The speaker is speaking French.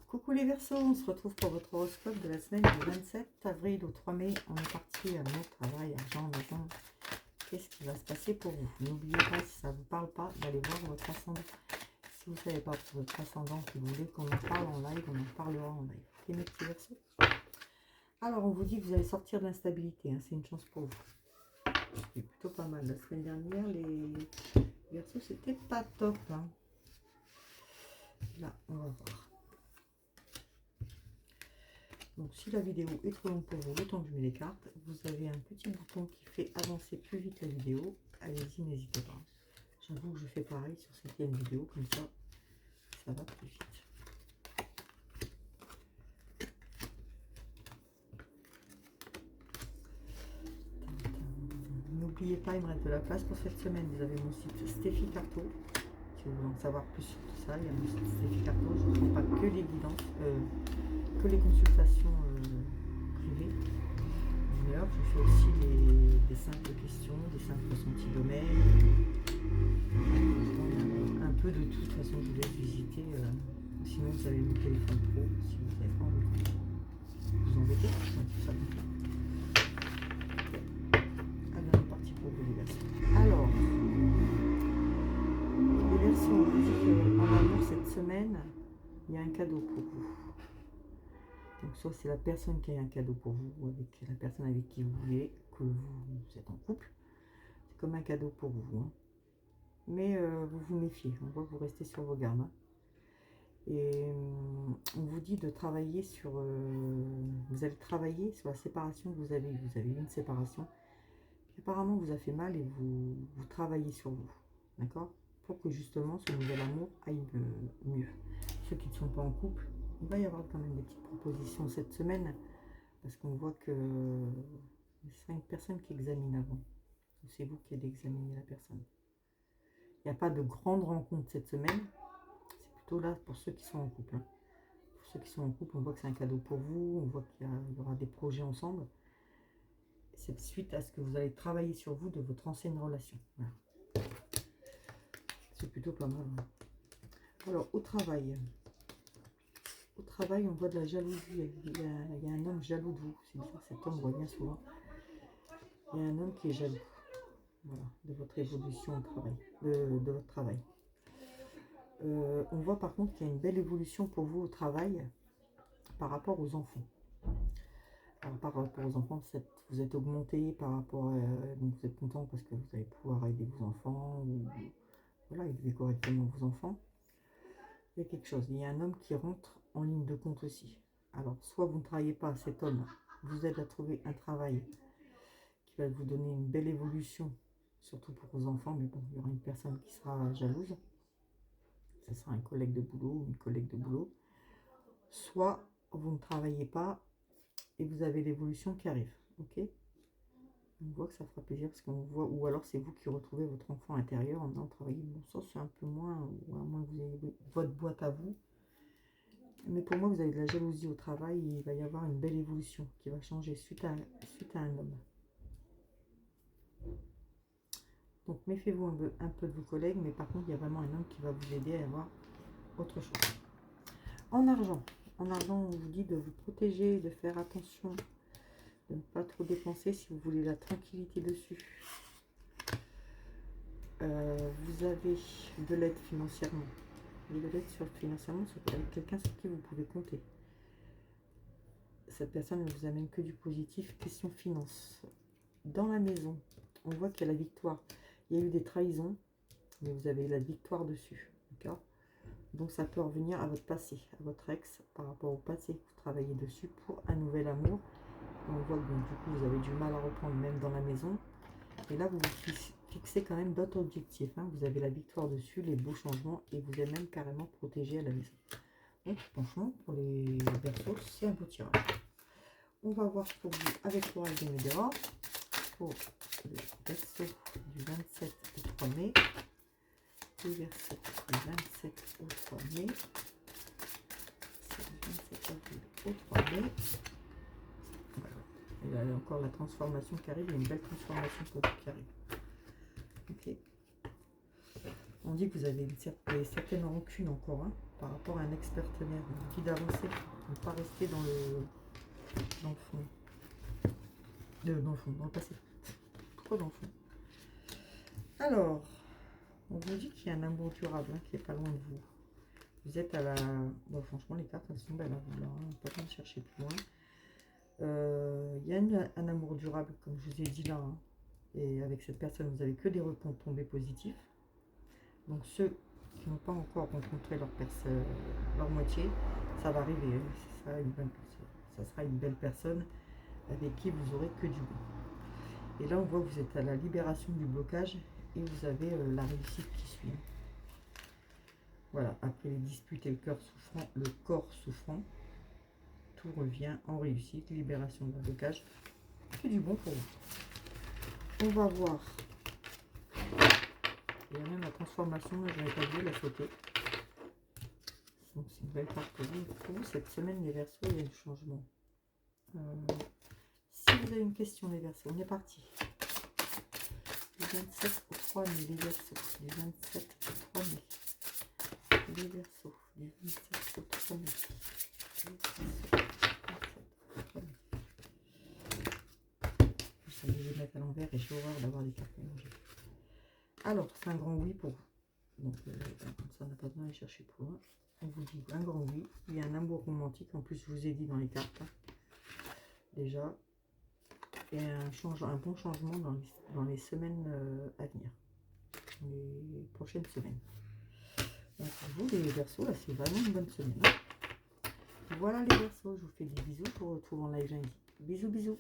Coucou les Verseaux, on se retrouve pour votre horoscope de la semaine du 27 avril au 3 mai. On est parti à notre travail, argent, maison. Qu'est-ce qui va se passer pour vous? N'oubliez pas, si ça ne vous parle pas, d'aller voir votre ascendant. Si vous ne savez pas pour votre ascendant que vous voulez qu'on en parle en live, on en parlera en live. Ok mes petits Verseaux? Alors on vous dit que vous allez sortir de l'instabilité, hein, c'est une chance pour vous. C'est plutôt pas mal. La semaine dernière, les Verseaux, c'était pas top. Hein. Là, on va voir. Donc si la vidéo est trop longue pour vous, le temps que je mets les cartes, vous avez un petit bouton qui fait avancer plus vite la vidéo. Allez-y, n'hésitez pas. J'avoue que je fais pareil sur cette vidéo, comme ça, ça va plus vite. N'oubliez pas, il me reste de la place pour cette semaine. Vous avez mon site Stéphie Carto. Si vous voulez en savoir plus sur tout ça, il y a mon site Stéphie Carto. Je ne prends pas que les guidances, que les consultations privées. D'ailleurs, je fais aussi des simples questions, des simples ressentis domaines. Un peu de tout. De toute façon, je vous laisse visiter. Sinon, vous avez mon téléphone pro si vous n'avez pas envie de vous embêter. Tout ça. Allez, on est parti pour vous les Verseaux. Alors, les Verseaux, on vous dit qu'en amour cette semaine, il y a un cadeau pour vous. Donc soit c'est la personne qui a un cadeau pour vous, ou avec la personne avec qui vous voulez, que vous êtes en couple. C'est comme un cadeau pour vous. Hein. Mais vous vous méfiez, on voit que vous restez sur vos gardes. Hein. Et on vous dit de travailler sur... vous allez travailler sur la séparation que vous avez. Vous avez eu une séparation qui apparemment vous a fait mal et vous travaillez sur vous. D'accord? Pour que justement ce nouvel amour aille mieux. Ceux qui ne sont pas en couple, il va y avoir quand même des petites propositions cette semaine, parce qu'on voit que il y a 5 personnes qui examinent avant. C'est vous qui allez examiner la personne. Il n'y a pas de grande rencontre cette semaine, c'est plutôt là pour ceux qui sont en couple. Hein. Pour ceux qui sont en couple, on voit que c'est un cadeau pour vous, on voit qu'il y aura des projets ensemble. C'est suite à ce que vous allez travailler sur vous de votre ancienne relation. Voilà. C'est plutôt pas mal. Hein. Alors, au travail, on voit de la jalousie. Il y a un homme jaloux de vous. C'est bizarre, cet homme revient souvent. Il y a un homme qui est jaloux. Voilà, de votre évolution au travail, de votre travail. On voit par contre qu'il y a une belle évolution pour vous au travail par rapport aux enfants. Alors, par rapport aux enfants, vous êtes augmenté par rapport à... Donc vous êtes content parce que vous allez pouvoir aider vos enfants, ou voilà, élever correctement vos enfants. Il y a quelque chose, il y a un homme qui rentre en ligne de compte aussi. Alors, soit vous ne travaillez pas, cet homme vous aide à trouver un travail qui va vous donner une belle évolution, surtout pour vos enfants, mais bon, il y aura une personne qui sera jalouse. Ce sera un collègue de boulot ou une collègue de boulot. Soit vous ne travaillez pas et vous avez l'évolution qui arrive. Ok? On voit que ça fera plaisir parce qu'on voit, ou alors c'est vous qui retrouvez votre enfant intérieur en travaillant. Bon, ça c'est un peu moins, ou à moins que vous ayez votre boîte à vous. Mais pour moi, vous avez de la jalousie au travail et il va y avoir une belle évolution qui va changer suite à un homme. Donc méfiez-vous un peu de vos collègues, mais par contre, il y a vraiment un homme qui va vous aider à avoir autre chose. En argent, on vous dit de vous protéger, de faire attention, de ne pas trop dépenser si vous voulez la tranquillité dessus. Vous avez de l'aide financièrement. De l'aide financièrement avec quelqu'un sur qui vous pouvez compter. Cette personne ne vous amène que du positif. Question finance. Dans la maison, on voit qu'il y a la victoire. Il y a eu des trahisons, mais vous avez la victoire dessus. D'accord? Donc ça peut revenir à votre passé, à votre ex, par rapport au passé. Vous travaillez dessus pour un nouvel amour. On voit que du coup vous avez du mal à reprendre même dans la maison. Et là vous vous fixez quand même d'autres objectifs. Hein. Vous avez la victoire dessus, les beaux changements, et vous êtes même carrément protégé à la maison. Donc franchement, pour les Verseaux, c'est un beau tirage. On va voir pour vous avec l'oracle des Médéors. Pour les Verseaux du 27 au 3 mai. Les Verseaux du 27 au 3 mai. C'est du 27 avril au 3 mai. Voilà. Et là, il y a encore la transformation qui arrive. Il y a une belle transformation pour vous qui arrive. Ok. On dit que vous avez une certaine rancune encore par rapport à un ex-partenaire. On dit d'avancer, de ne pas rester dans le fond. Dans le passé. Pourquoi dans le fond? Alors, on vous dit qu'il y a un amour durable qui est pas loin de vous. Vous êtes à la... Bon, franchement, les cartes, elles sont belles. Pas besoin de chercher plus loin. Il y a un amour durable, comme je vous ai dit là. Et avec cette personne, vous n'avez que des retombées positifs. Donc ceux qui n'ont pas encore rencontré leur moitié, ça va arriver. Ça sera une belle personne avec qui vous aurez que du bon. Et là, on voit que vous êtes à la libération du blocage et vous avez la réussite qui suit. Voilà, après les disputes et le corps souffrant, tout revient en réussite, libération d'un blocage. Que du bon pour vous. On va voir. Il y a même la transformation, je n'avais pas vu la sauter. Donc c'est une belle carte pour vous. Pour vous, cette semaine, les Verseaux, il y a du changement. Si vous avez une question, les Verseaux, on est parti. Du 27 au 3 mai, les Verseaux. Du 27 au 3 mai. Les Verseaux. Du 27 au 3 mai. Je vais les mettre à l'envers et j'ai horreur d'avoir des cartes mélangées. Alors, c'est un grand oui pour vous. Donc, comme ça, on n'a pas besoin d'aller chercher plus loin. On vous dit un grand oui. Il y a un amour romantique. En plus, je vous ai dit dans les cartes. Déjà. Et un bon changement dans les semaines à venir. Dans les prochaines semaines. Donc, pour vous, les Verseaux, là, c'est vraiment une bonne semaine. Voilà les Verseaux. Je vous fais des bisous. Je vous retrouve en live lundi. Bisous, bisous.